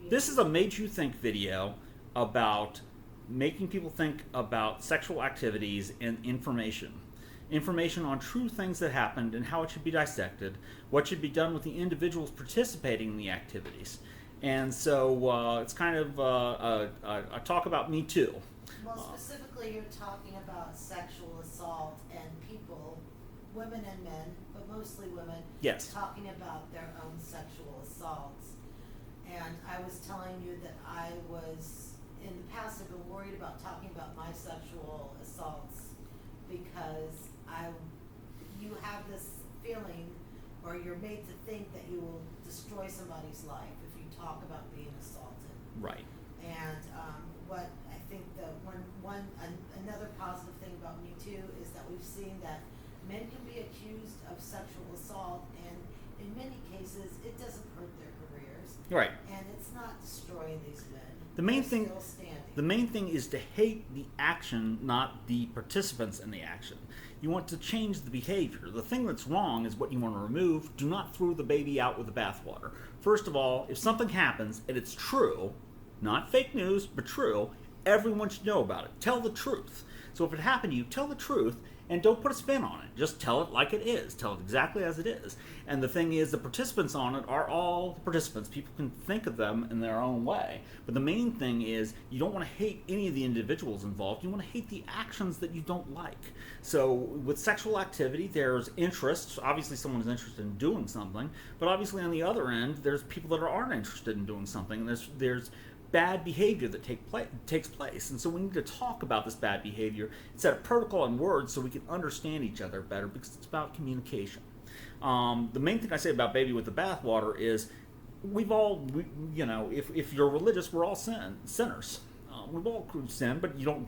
This is a Made You Think video about making people think about sexual activities and information. Information on true things that happened and how it should be dissected, what should be done with the individuals participating in the activities. And so it's kind of a talk about Me Too. Well, specifically, you're talking about sexual assault and people, women and men, but mostly women, Yes. talking about their own sexual assaults. And I was telling you that I was, in the past, I've been worried about talking about my sexual assaults because you have this feeling, or you're made to think that you will destroy somebody's life if you talk about being assaulted. Right. And what I think another positive thing about Me Too is that we've seen that men can be accused of sexual assault, and in many cases, it doesn't hurt their careers. Right. And it's not destroying these men. The main They're thing, still standing. the main thing is to hate the action, not the participants in the action. You want to change the behavior. The thing that's wrong is what you want to remove. Do not throw the baby out with the bathwater. First of all, if something happens and it's true, not fake news, but true, everyone should know about it. Tell the truth. So if it happened to you, tell the truth and don't put a spin on it. Just tell it like it is. Tell it exactly as it is. And the thing is, the participants on it are all the participants. People can think of them in their own way. But the main thing is, you don't want to hate any of the individuals involved. You want to hate the actions that you don't like. So with sexual activity, there's interests. Obviously, someone is interested in doing something. But obviously, on the other end, there's people that aren't interested in doing something. And there's bad behavior that takes place. And so we need to talk about this bad behavior, set a protocol in words so we can understand each other better, because it's about communication. The main thing I say about baby with the bathwater is if you're religious, we're all sinners. We've all sinned, but you don't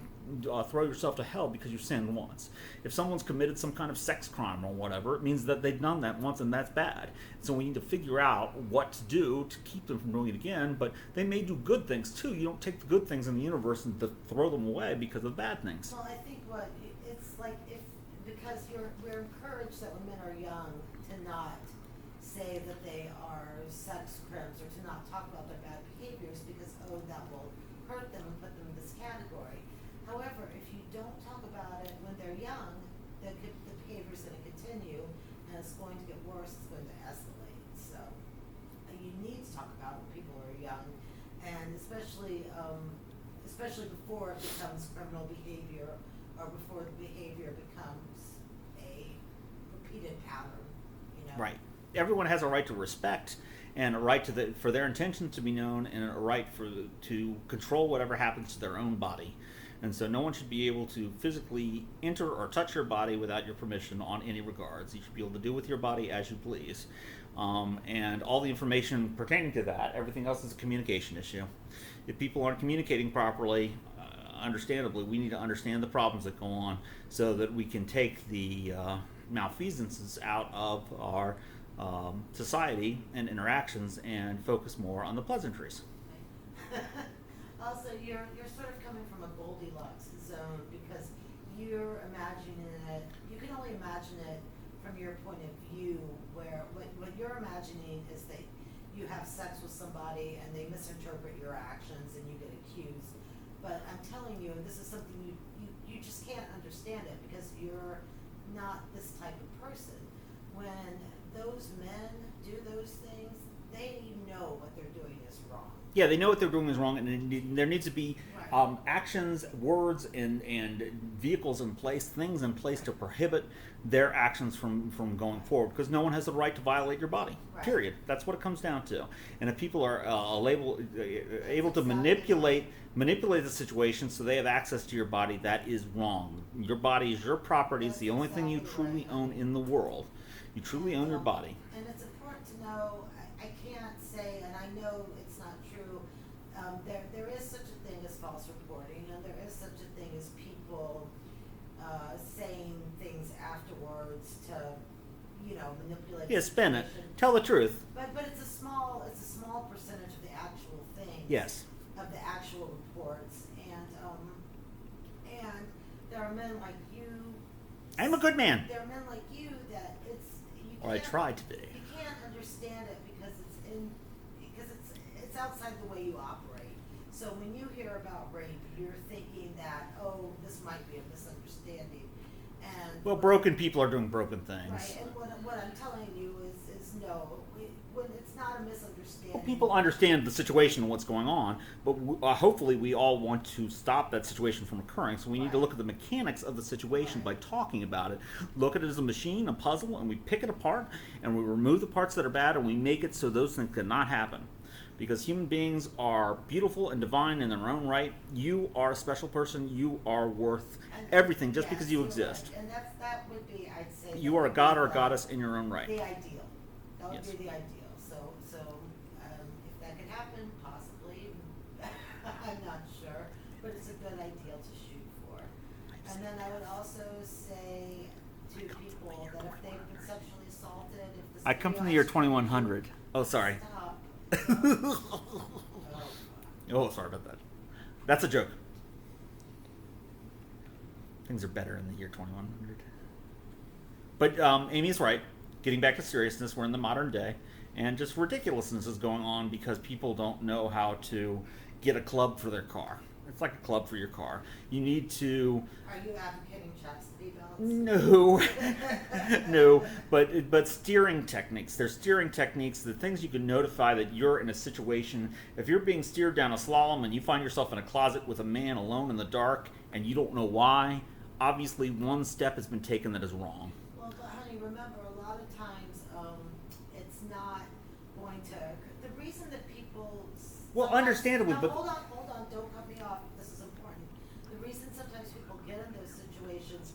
throw yourself to hell because you sinned once. If someone's committed some kind of sex crime or whatever, it means that they've done that once and that's bad. So we need to figure out what to do to keep them from doing it again, but they may do good things too. You don't take the good things in the universe and throw them away because of bad things. Well, I think it's like because we're encouraged that when men are young to not say that they are sex crims or to not talk about their bad behaviors because, that will hurt them and put them in this category. However, if you don't talk about it when they're young, the behavior is going to continue, and it's going to get worse. It's going to escalate. So you need to talk about it when people are young, and especially before it becomes criminal behavior, or before the behavior becomes a repeated pattern. Right. Everyone has a right to respect, and a right for their intentions to be known, and a right to control whatever happens to their own body. And so no one should be able to physically enter or touch your body without your permission on any regards. You should be able to do with your body as you please. And all the information pertaining to that, everything else is a communication issue. If people aren't communicating properly, understandably, we need to understand the problems that go on so that we can take the malfeasances out of our society and interactions and focus more on the pleasantries. Also, you're sort of coming from a Goldilocks zone because you're imagining it. You can only imagine it from your point of view, where what you're imagining is that you have sex with somebody and they misinterpret your actions and you get accused. But I'm telling you, this is something you just can't understand it because you're not this type of person. When those men do those things, they know what they're doing is wrong. Yeah, they know what they're doing is wrong, and there needs to be actions, words, and vehicles in place, things in place to prohibit their actions from going forward, because no one has the right to violate your body, period. That's what it comes down to. And if people are able to manipulate the situation so they have access to your body, that is wrong. Your body is your property. It's the only thing you truly own in the world. You truly own your body. And it's important to know, I can't say, and I know it's not true, there is such a thing as false reporting, and there is such a thing as people saying things afterwards to, manipulate. Yeah, spin it. Tell the truth. But it's a small percentage of the actual things. Yes. Of the actual reports, and there are men like you. I'm a good man. There are men like you that Or I try to be. You can't understand it because it's outside the way you operate. So when you hear about rape, you're thinking that, oh, this might be a misunderstanding. And Well, broken people are doing broken things. right, and what I'm telling you is no, when it's not a misunderstanding. Well, people understand the situation and what's going on, but hopefully we all want to stop that situation from occurring. So we need to Right. look at the mechanics of the situation Right. by talking about it. Look at it as a machine, a puzzle, and we pick it apart and we remove the parts that are bad and we make it so those things cannot happen. Because human beings are beautiful and divine in their own right. You are a special person. You are worth And- everything just yes, because you you're exist. right. And that would be, I'd say. You that are a would god be or a the- goddess in your own right. The ideal. That would Yes. be the ideal. So if that could happen, possibly, I'm not sure, but it's a good ideal to shoot for. And then I would also say to people that if they've been sexually assaulted, if the I come from the studio year has 2100. Oh, sorry. Stop. Oh, sorry about that. That's a joke. Things are better in the year 2100. But Amy's right. Getting back to seriousness, we're in the modern day, and just ridiculousness is going on because people don't know how to get a club for their car. It's like a club for your car. You need to. Are you advocating chastity belts? No, no, but steering techniques. There's steering techniques, the things you can notify that you're in a situation. If you're being steered down a slalom and you find yourself in a closet with a man alone in the dark and you don't know why, obviously one step has been taken that is wrong. Well, but honey, remember, a lot of times, it's not going to, the reason that people. Well, sometimes- understandably, no, but- hold on, don't cut me off, this is important. The reason sometimes people get in those situations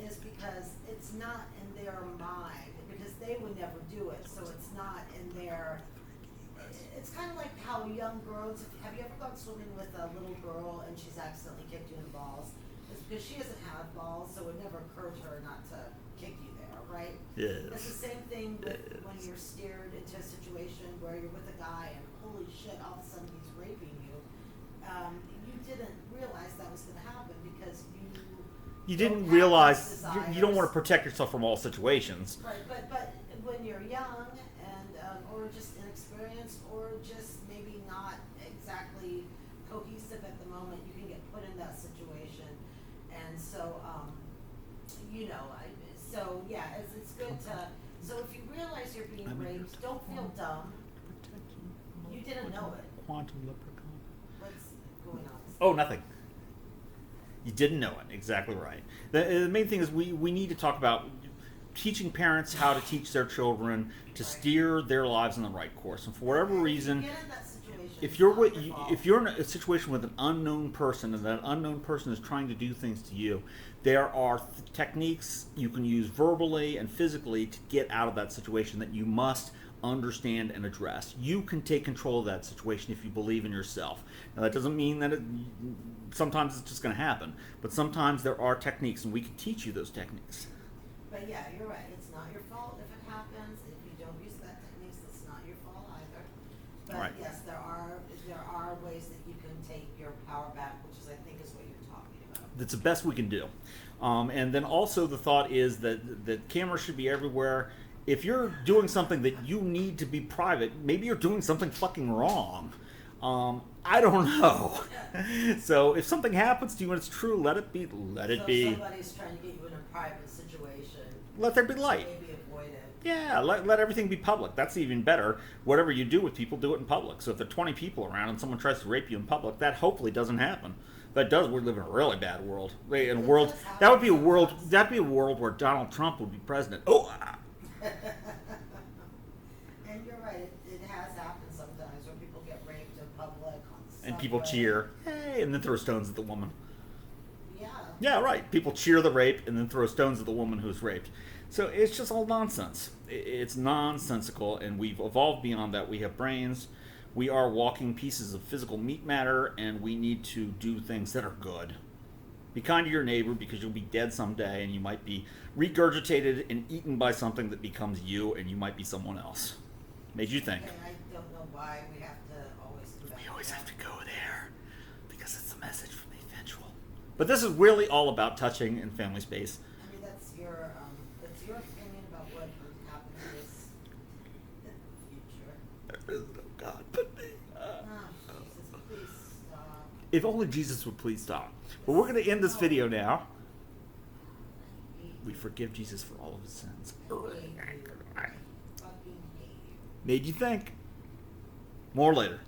is because it's not in their mind, because they would never do it, so it's not in their, it's kind of like how young girls, have you ever gone swimming with a little girl and she's accidentally kicked you in the balls? It's because she hasn't had balls, so it never occurred to her not to kick you there, right? Yes. It's the same thing with when you're steered into a situation where you're with a guy and holy shit, all of a sudden he's raping you. You didn't realize that was going to happen because You don't didn't have realize those you don't want to desires. protect yourself from all situations. Right, but when you're young and or just inexperienced or just maybe not exactly cohesive at the moment, you can get put in that situation, and so it's good to. So if you realize you're being raped, don't feel dumb. You didn't know it. Quantum leprechaun. What's going on? Oh, nothing. You didn't know it. Exactly right. The main thing is we need to talk about teaching parents how to teach their children to steer their lives in the right course. And for whatever reason, Get in that situation. if it's you're not with, your fault. if you're in a situation with an unknown person and that unknown person is trying to do things to you, there are techniques you can use verbally and physically to get out of that situation that you must understand and address. You can take control of that situation if you believe in yourself. Now that doesn't mean that sometimes it's just going to happen, but sometimes there are techniques and we can teach you those techniques. But yeah, you're right. It's not your fault if it happens. If you don't use that techniques, it's not your fault either. But Right. yes, there are ways that you can take your power back, which is I think is what you're talking about. That's the best we can do. And then also the thought is that cameras should be everywhere. If you're doing something that you need to be private, maybe you're doing something fucking wrong. I don't know. So if something happens to you and it's true, let it be. Let it So be. if somebody's trying to get you in a private situation, Let there be light. maybe avoid it. Yeah, let everything be public. That's even better. Whatever you do with people, do it in public. So if there are 20 people around and someone tries to rape you in public, that hopefully doesn't happen. That does. We live in a really bad world. In a world that would be a world. That'd be a world where Donald Trump would be president. Oh. And you're right. It has happened sometimes where people get raped in public on the And people subway. cheer, hey, and then throw stones at the woman. Yeah. Yeah, right. People cheer the rape and then throw stones at the woman who's raped. So it's just all nonsense. It's nonsensical, and we've evolved beyond that. We have brains. We are walking pieces of physical meat matter, and we need to do things that are good. Be kind to your neighbor because you'll be dead someday, and you might be regurgitated and eaten by something that becomes you, and you might be someone else. Made you think. And I don't know why we have to always do that. We always have to go there because it's the message from the eventual. But this is really all about touching and family space. I mean, that's your opinion about what would happen in this future. There is no God but me. If only Jesus would please stop. But we're going to end this video now. We forgive Jesus for all of his sins. Fucking hate you. Made you think. More later.